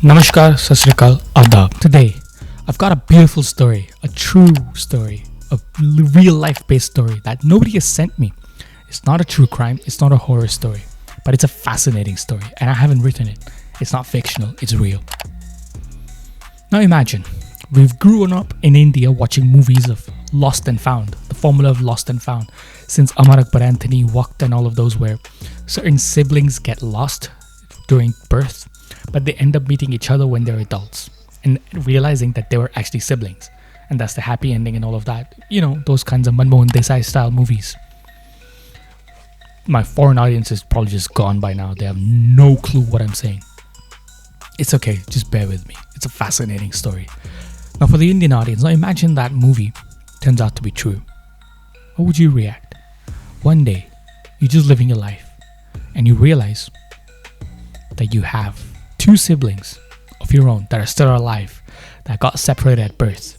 Namaskar, Sasrikal, Adab. Today, I've got a beautiful story, a true story, a real life based story that nobody has sent me. It's not a true crime, it's not a horror story, but it's a fascinating story, and I haven't written it. It's not fictional, it's real. Now imagine, we've grown up in India watching movies of Lost and Found, the formula of Lost and Found, since Amar Akbar Anthony walked and all of those where certain siblings get lost during birth, but they end up meeting each other when they're adults and realizing that they were actually siblings. And that's the happy ending and all of that. You know, those kinds of Manmohan Desai style movies. My foreign audience is probably just gone by now. They have no clue what I'm saying. It's okay, just bear with me. It's a fascinating story. Now for the Indian audience, now imagine that movie turns out to be true. How would you react? One day, you're just living your life and you realize that you have two siblings of your own that are still alive that got separated at birth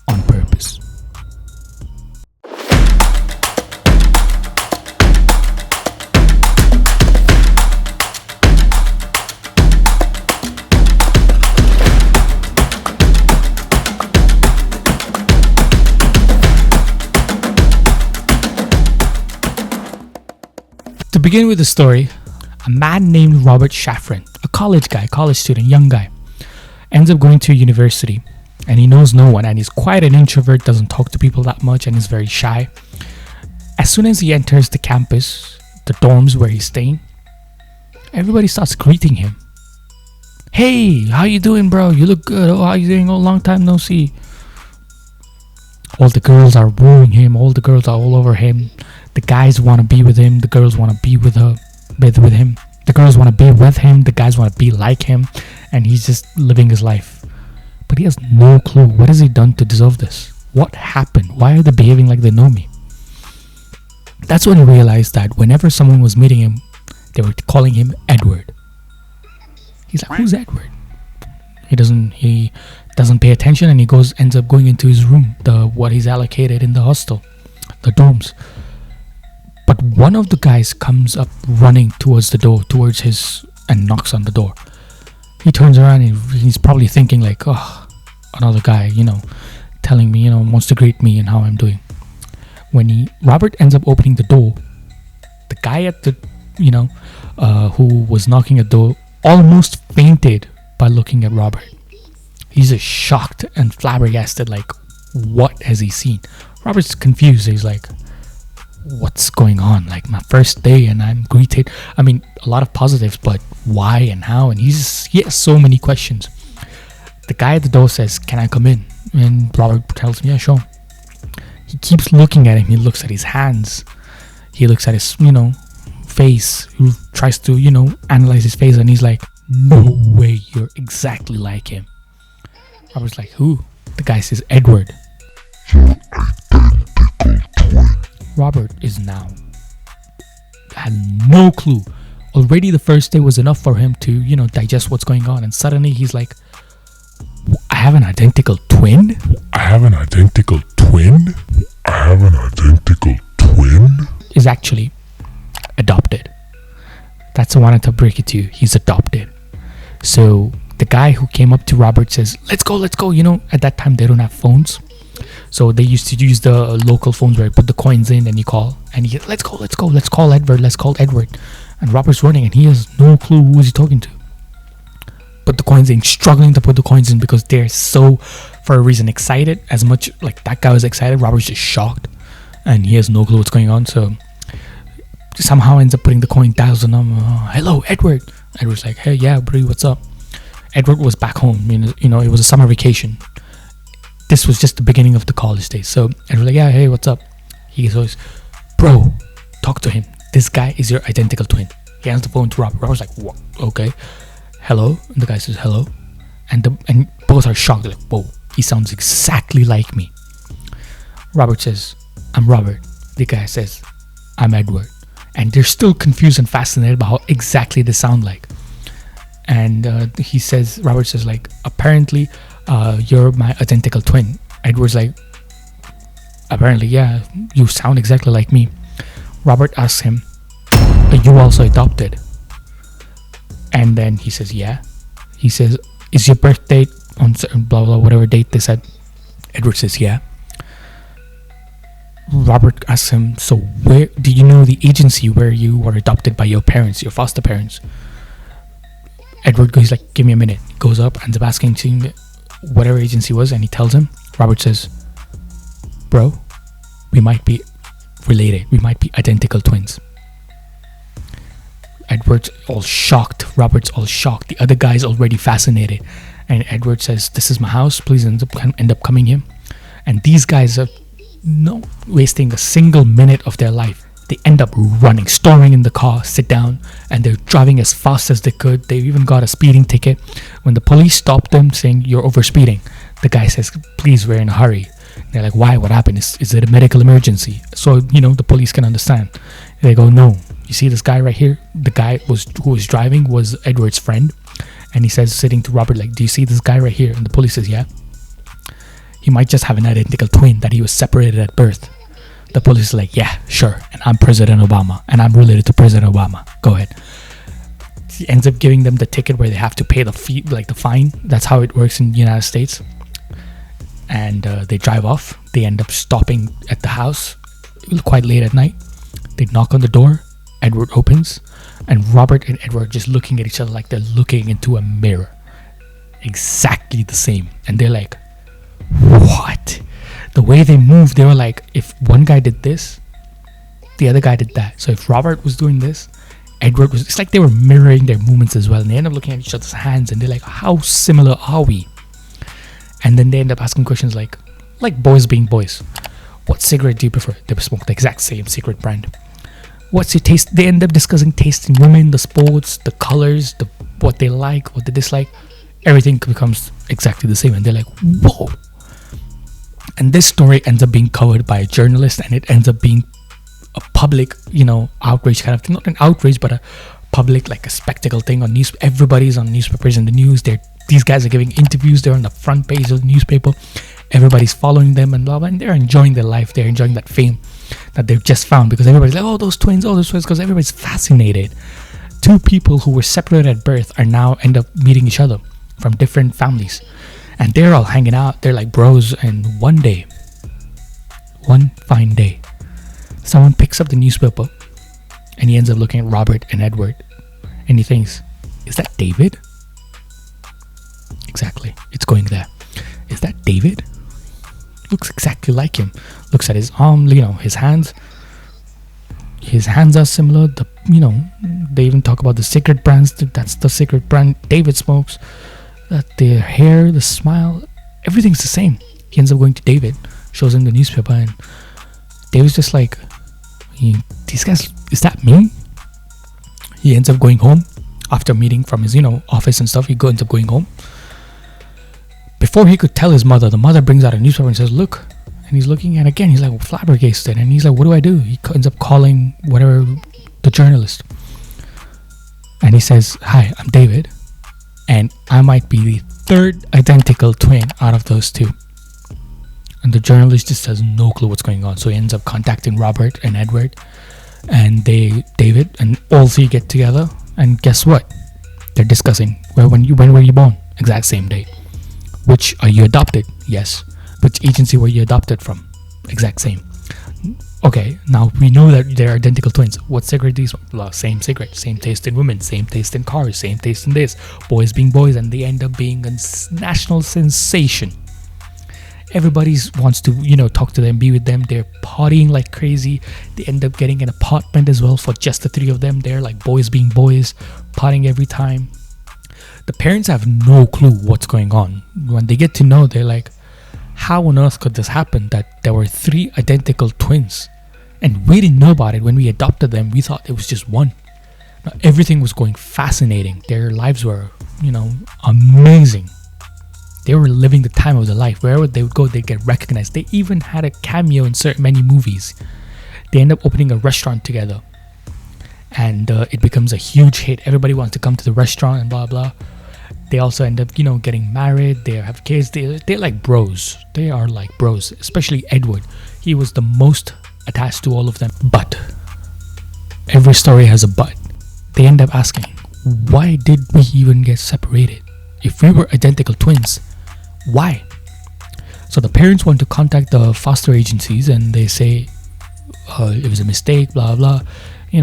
on purpose. To begin with the story, a man named Robert Shafran, a college student, young guy, ends up going to university and he knows no one and he's quite an introvert, doesn't talk to people that much and is very shy. As soon as he enters the campus, the dorms where he's staying, everybody starts greeting him. Hey, how you doing, bro? You look good. Oh, how you doing? Oh, long time no see. All the girls are wooing him. All the girls are all over him. The guys want to be with him. The girls want to be with him. The girls want to be with him. The guys want to be like him. And he's just living his life. But he has no clue. What has he done to deserve this? What happened? Why are they behaving like they know me? That's when he realized that whenever someone was meeting him, they were calling him Edward. He's like, who's Edward? He doesn't pay attention and he ends up going into his room, what he's allocated in the hostel, the dorms. But one of the guys comes up running towards his and knocks on the door. He turns around and he's probably thinking like, oh, another guy, telling me, wants to greet me and how I'm doing. When Robert ends up opening the door, the guy at the, who was knocking at the door almost fainted by looking at Robert. He's just shocked and flabbergasted, like, what has he seen? Robert's confused. He's like, what's going on? Like, my first day and I'm greeted. I mean, a lot of positives, but why and how? And he has so many questions. The guy at the door says, can I come in? And Robert tells him, yeah, sure. He keeps looking at him. He looks at his hands. He looks at his, face. He tries to, analyze his face. And he's like, no way, you're exactly like him. Robert's like, who? The guy says, Edward. Robert is now had no clue. Already the first day was enough for him to, digest what's going on. And suddenly he's like, I have an identical twin? Is actually adopted. That's the one I have to break it to you. He's adopted. So the guy who came up to Robert says, let's go. At that time they don't have phones. So they used to use the local phones where you put the coins in and you call. And he goes, let's go. Let's call Edward. And Robert's running and he has no clue who is he talking to. Put the coins in, struggling to put the coins in because they're so, for a reason, excited. As much like that guy was excited, Robert's just shocked. And he has no clue what's going on. So somehow ends up putting the coin, dials the number. Hello, Edward. Edward's like, hey, yeah, bro, what's up? Edward was back home. It was a summer vacation. This was just the beginning of the college days. So Edward's like, yeah, hey, what's up? He goes, bro, talk to him. This guy is your identical twin. He hands the phone to Robert. Robert's like, what? Okay. Hello? And the guy says, hello. And both are shocked. They're like, whoa, he sounds exactly like me. Robert says, I'm Robert. The guy says, I'm Edward. And they're still confused and fascinated about how exactly they sound like. And Robert says, like, apparently you're my identical twin. Edward's like, apparently, yeah, you sound exactly like me. Robert asks him, are you also adopted? And then he says, yeah. He says, is your birthday on certain blah blah whatever date they said? Edward says, yeah. Robert asks him, so where do you know the agency where you were adopted by your parents, your foster parents? Edward goes like, give me a minute. He goes up, ends up asking him whatever agency was, and he tells him. Robert says, bro, we might be related. We might be identical twins. Edward's all shocked. Robert's all shocked. The other guy's already fascinated. And Edward says, this is my house. Please end up coming here. And these guys are not wasting a single minute of their life. They end up running, storming in the car, sit down, and they're driving as fast as they could. They even got a speeding ticket. When the police stopped them saying, you're over speeding, the guy says, please, we're in a hurry. They're like, why? What happened? Is it a medical emergency? So, the police can understand. They go, no. You see this guy right here? The guy who was driving was Edward's friend. And he says, sitting to Robert, like, do you see this guy right here? And the police says, yeah. He might just have an identical twin that he was separated at birth. The police is like, yeah, sure. And I'm President Obama. And I'm related to President Obama. Go ahead. He ends up giving them the ticket where they have to pay the fee, like the fine. That's how it works in the United States. And they drive off. They end up stopping at the house quite late at night. They knock on the door. Edward opens. And Robert and Edward just looking at each other like they're looking into a mirror. Exactly the same. And they're like, what? The way they moved, they were like, if one guy did this, the other guy did that. So if Robert was doing this, Edward was, it's like they were mirroring their movements as well. And they end up looking at each other's hands and they're like, how similar are we? And then they end up asking questions like boys being boys. What cigarette do you prefer? They smoke the exact same cigarette brand. What's your taste? They end up discussing taste in women, the sports, the colors, what they like, what they dislike. Everything becomes exactly the same. And they're like, whoa. And this story ends up being covered by a journalist, and it ends up being a public, outrage kind of thing. Not an outrage, but a public, like a spectacle thing on news. Everybody's on newspapers and the news. These guys are giving interviews. They're on the front page of the newspaper. Everybody's following them and blah, blah. And they're enjoying their life. They're enjoying that fame that they've just found, because everybody's like, oh, those twins, because everybody's fascinated. Two people who were separated at birth are now end up meeting each other from different families. And they're all hanging out. They're like bros. And one fine day, someone picks up the newspaper and he ends up looking at Robert and Edward. And he thinks, is that David? Exactly. It's going there. Is that David? Looks exactly like him. Looks at his arm, his hands. His hands are similar. They even talk about the cigarette brands. That's the cigarette brand David smokes. The hair, the smile, everything's the same. He ends up going to David, shows him the newspaper, and David's just like, these guys, is that me? He ends up going home after meeting from his, office and stuff. He ends up going home. Before he could tell his mother, the mother brings out a newspaper and says, look. And he's looking, and again, he's like flabbergasted. And he's like, what do I do? He ends up calling the journalist. And he says, hi, I'm David. And I might be the third identical twin out of those two. And the journalist just has no clue what's going on. So he ends up contacting Robert and Edward. And David, and all three get together. And guess what? They're discussing, when were you born? Exact same day. Which are you adopted? Yes. Which agency were you adopted from? Exact same. Okay, now we know that they're identical twins. What cigarette do you smoke? Same cigarette, same taste in women, same taste in cars, same taste in this. Boys being boys, and they end up being a national sensation. Everybody wants to, talk to them, be with them. They're partying like crazy. They end up getting an apartment as well for just the three of them. They're like boys being boys, partying every time. The parents have no clue what's going on. When they get to know, they're like, how on earth could this happen, that there were three identical twins? And we didn't know about it. When we adopted them, we thought it was just one. Now, everything was going fascinating. Their lives were, amazing. They were living the time of their life. Wherever they would go, they'd get recognized. They even had a cameo in many movies. They end up opening a restaurant together. And it becomes a huge hit. Everybody wants to come to the restaurant and blah, blah. They also end up, getting married. They have kids. They're like bros. They are like bros. Especially Edward. He was the most attached to all of them. But every story has a but. They end up asking, why did we even get separated? if we were identical twins, why? So the parents want to contact the foster agencies and they say it was a mistake, blah blah. We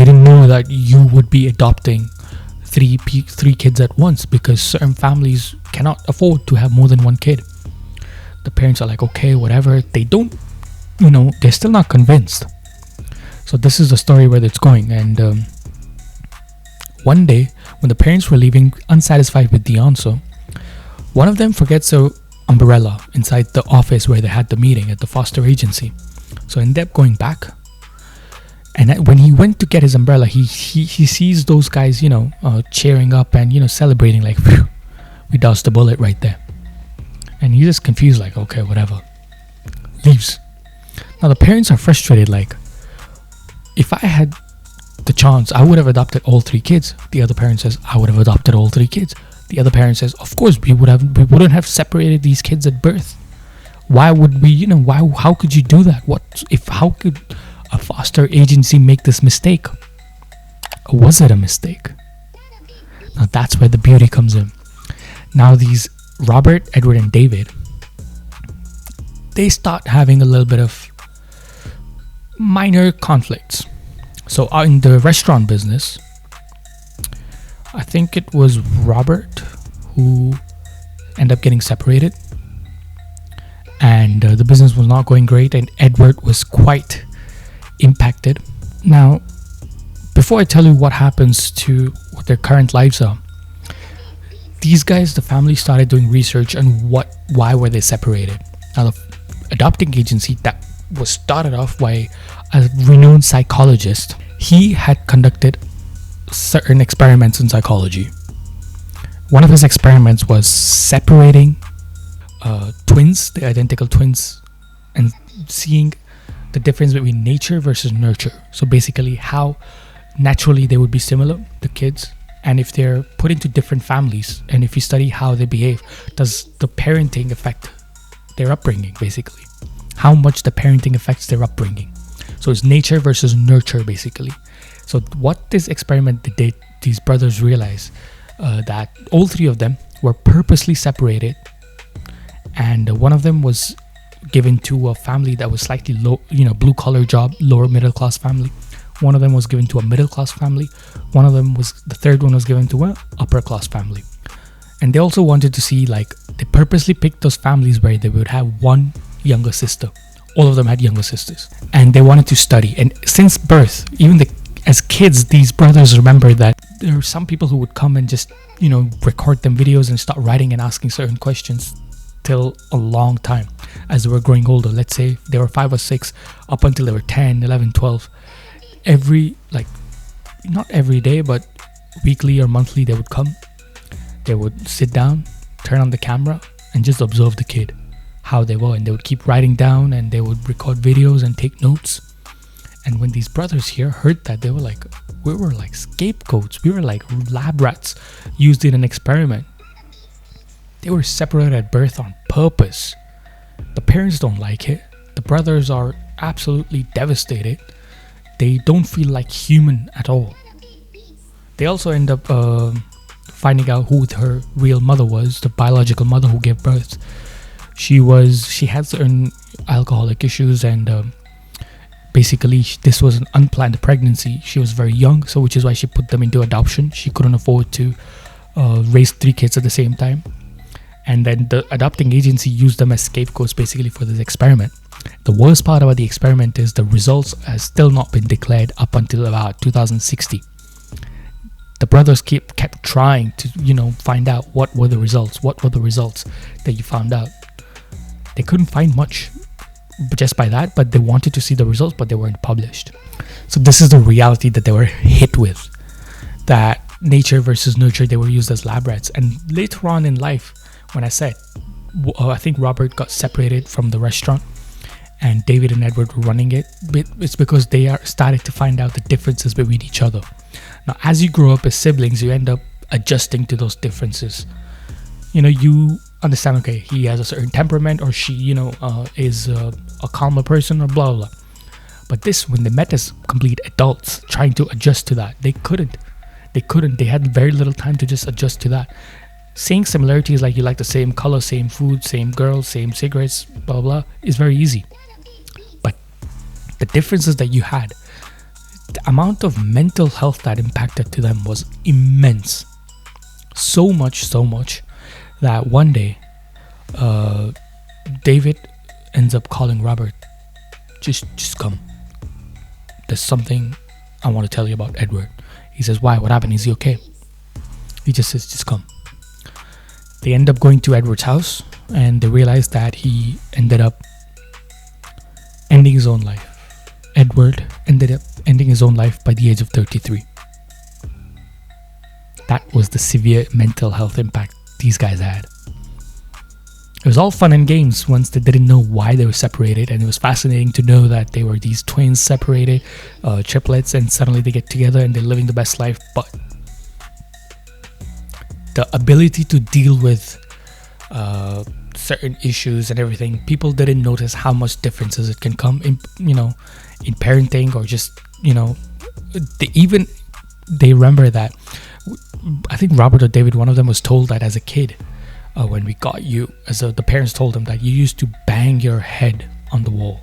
didn't know that you would be adopting three kids at once because certain families cannot afford to have more than one kid. The parents are like, okay, whatever. They don't, they're still not convinced. So this is the story where it's going. And one day, when the parents were leaving, unsatisfied with the answer, one of them forgets a umbrella inside the office where they had the meeting at the foster agency. So ended up going back. And when he went to get his umbrella, he sees those guys, cheering up and, celebrating like, phew, we dodged the bullet right there. And he's just confused, like, okay, whatever. Leaves. Now the parents are frustrated, like, if I had the chance, I would have adopted all three kids. The other parent says, I would have adopted all three kids. The other parent says, of course, we wouldn't have separated these kids at birth. Why would we, how could you do that? How could a foster agency make this mistake? Or was it a mistake? Now that's where the beauty comes in. Now these Robert, Edward, and David, they start having a little bit of minor conflicts. So in the restaurant business, I think it was Robert who ended up getting separated, and the business was not going great, and Edward was quite impacted. Now, before I tell you what happens to what their current lives are, these guys, the family, started doing research on why were they separated. Now, the adopting agency that was started off by a renowned psychologist, he had conducted certain experiments in psychology. One of his experiments was separating twins, the identical twins, and seeing the difference between nature versus nurture. So basically how naturally they would be similar, the kids, and if they're put into different families, and if you study how they behave, does the parenting affect their upbringing, basically? How much the parenting affects their upbringing. So it's nature versus nurture, basically. So what this experiment did, these brothers realized that all three of them were purposely separated, and one of them was given to a family that was slightly low, blue collar job, lower middle class family. One of them was given to a middle class family. The third one was given to an upper class family. And they also wanted to see, like, they purposely picked those families where they would have one younger sister. All of them had younger sisters, and they wanted to study. And since birth, even as kids, these brothers remember that there are some people who would come and just, record them videos and start writing and asking certain questions till a long time as they were growing older. Let's say they were 5 or 6 up until they were 10, 11, 12. Not every day, but weekly or monthly, they would come. They would sit down, turn on the camera, and just observe the kid, how they were. And they would keep writing down, and they would record videos and take notes. And when these brothers here heard that, they were like, we were like scapegoats. We were like lab rats used in an experiment. They were separated at birth on purpose. The parents don't like it. The brothers are absolutely devastated. They don't feel like human at all. They also end up finding out who her real mother was, the biological mother who gave birth. She had certain alcoholic issues, and basically this was an unplanned pregnancy. She was very young, so which is why she put them into adoption. She couldn't afford to raise 3 kids at the same time. And then the adopting agency used them as scapegoats basically for this experiment. The worst part about the experiment is the results has still not been declared up until about 2060. The brothers kept trying to, find out what were the results that you found out. They couldn't find much just by that, but they wanted to see the results, but they weren't published. So this is the reality that they were hit with, that nature versus nurture, they were used as lab rats. And later on in life, when I said, I think Robert got separated from the restaurant and David and Edward were running it, it's because they started to find out the differences between each other. Now, as you grow up as siblings, you end up adjusting to those differences. You understand, okay, he has a certain temperament, or she, is a calmer person, or blah, blah, blah. But when they met as complete adults trying to adjust to that, they couldn't. They couldn't. They had very little time to just adjust to that. Saying similarities like you like the same color, same food, same girls, same cigarettes, blah, blah, is very easy. But the differences that you had, the amount of mental health that impacted to them was immense. So much that one day, David ends up calling Robert. Just come. There's something I want to tell you about Edward. He says, why? What happened? Is he okay? He just says, just come. They end up going to Edward's house, and they realize that he ended up ending his own life. Edward ended up ending his own life by the age of 33. That was the severe mental health impact these guys had. It was all fun and games once they didn't know why they were separated, and it was fascinating to know that they were these twins separated, triplets, and suddenly they get together and they're living the best life. But the ability to deal with certain issues and everything, people didn't notice how much differences it can come in, in parenting, or just, they remember that. I think Robert or David, one of them, was told that as a kid, when we got you, the parents told them that you used to bang your head on the wall.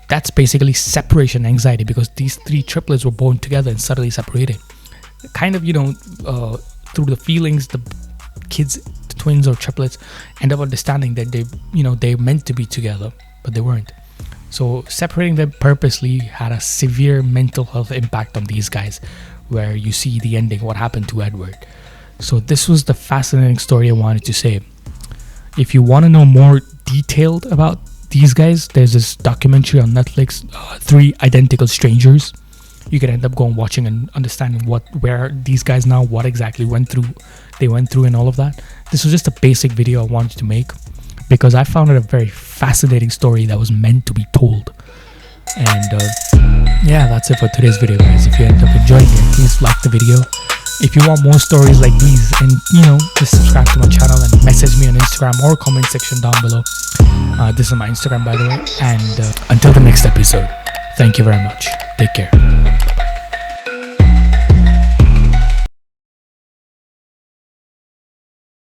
That's basically separation anxiety, because these three triplets were born together and suddenly separated. Kind of, through the feelings, the kids, the twins or triplets, end up understanding that they're meant to be together, but they weren't. So separating them purposely had a severe mental health impact on these guys, where you see the ending, what happened to Edward. So this was the fascinating story I wanted to say. If you want to know more detailed about these guys, there's this documentary on Netflix, Three Identical Strangers. You can end up going watching and understanding where these guys now, what exactly they went through and all of that. This was just a basic video I wanted to make because I found it a very fascinating story that was meant to be told. And yeah, that's it for today's video, guys. If you end up enjoying it, please like the video. If you want more stories like these, and just subscribe to my channel and message me on Instagram or comment section down below. This is my Instagram, by the way. And until the next episode, thank you very much. Take care.